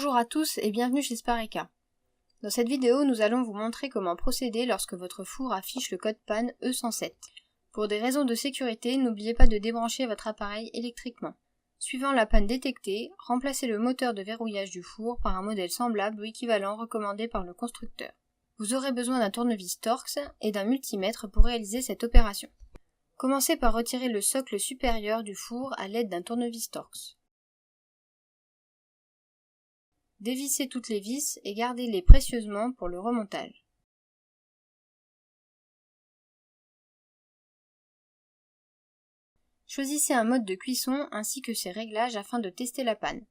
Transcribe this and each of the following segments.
Bonjour à tous et bienvenue chez Spareka. Dans cette vidéo, nous allons vous montrer comment procéder lorsque votre four affiche le code panne E107. Pour des raisons de sécurité, n'oubliez pas de débrancher votre appareil électriquement. Suivant la panne détectée, remplacez le moteur de verrouillage du four par un modèle semblable ou équivalent recommandé par le constructeur. Vous aurez besoin d'un tournevis Torx et d'un multimètre pour réaliser cette opération. Commencez par retirer le socle supérieur du four à l'aide d'un tournevis Torx. Dévissez toutes les vis et gardez-les précieusement pour le remontage. Choisissez un mode de cuisson ainsi que ses réglages afin de tester la panne.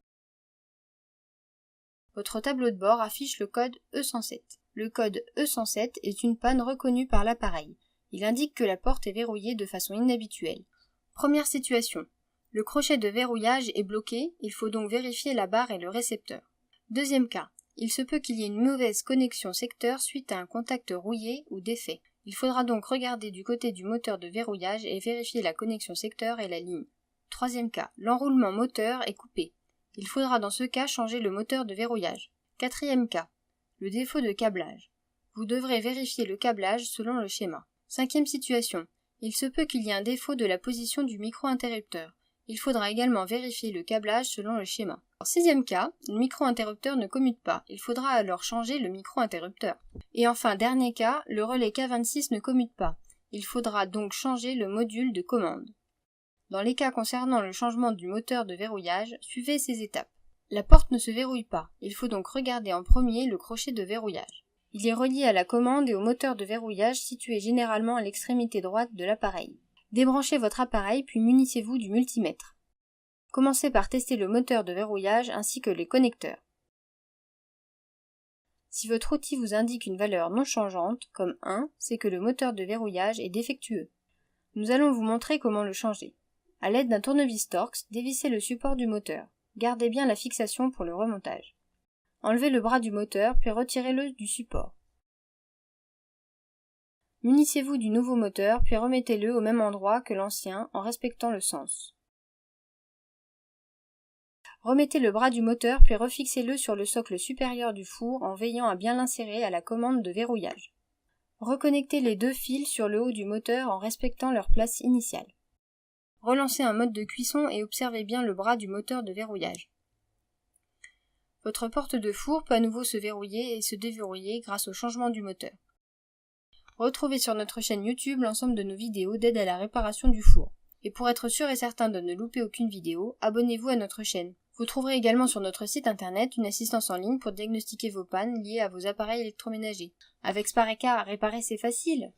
Votre tableau de bord affiche le code E107. Le code E107 est une panne reconnue par l'appareil. Il indique que la porte est verrouillée de façon inhabituelle. Première situation. Le crochet de verrouillage est bloqué, il faut donc vérifier la barre et le récepteur. Deuxième cas, il se peut qu'il y ait une mauvaise connexion secteur suite à un contact rouillé ou défait. Il faudra donc regarder du côté du moteur de verrouillage et vérifier la connexion secteur et la ligne. Troisième cas, l'enroulement moteur est coupé. Il faudra dans ce cas changer le moteur de verrouillage. Quatrième cas, le défaut de câblage. Vous devrez vérifier le câblage selon le schéma. Cinquième situation, il se peut qu'il y ait un défaut de la position du micro-interrupteur. Il faudra également vérifier le câblage selon le schéma. Sixième cas, le micro-interrupteur ne commute pas, il faudra alors changer le micro-interrupteur. Et enfin, dernier cas, le relais K26 ne commute pas, il faudra donc changer le module de commande. Dans les cas concernant le changement du moteur de verrouillage, suivez ces étapes. La porte ne se verrouille pas, il faut donc regarder en premier le crochet de verrouillage. Il est relié à la commande et au moteur de verrouillage situé généralement à l'extrémité droite de l'appareil. Débranchez votre appareil puis munissez-vous du multimètre. Commencez par tester le moteur de verrouillage ainsi que les connecteurs. Si votre outil vous indique une valeur non changeante, comme 1, c'est que le moteur de verrouillage est défectueux. Nous allons vous montrer comment le changer. À l'aide d'un tournevis Torx, dévissez le support du moteur. Gardez bien la fixation pour le remontage. Enlevez le bras du moteur puis retirez-le du support. Munissez-vous du nouveau moteur puis remettez-le au même endroit que l'ancien en respectant le sens. Remettez le bras du moteur puis refixez-le sur le socle supérieur du four en veillant à bien l'insérer à la commande de verrouillage. Reconnectez les deux fils sur le haut du moteur en respectant leur place initiale. Relancez un mode de cuisson et observez bien le bras du moteur de verrouillage. Votre porte de four peut à nouveau se verrouiller et se déverrouiller grâce au changement du moteur. Retrouvez sur notre chaîne YouTube l'ensemble de nos vidéos d'aide à la réparation du four. Et pour être sûr et certain de ne louper aucune vidéo, abonnez-vous à notre chaîne. Vous trouverez également sur notre site internet une assistance en ligne pour diagnostiquer vos pannes liées à vos appareils électroménagers. Avec Spareka, réparer c'est facile!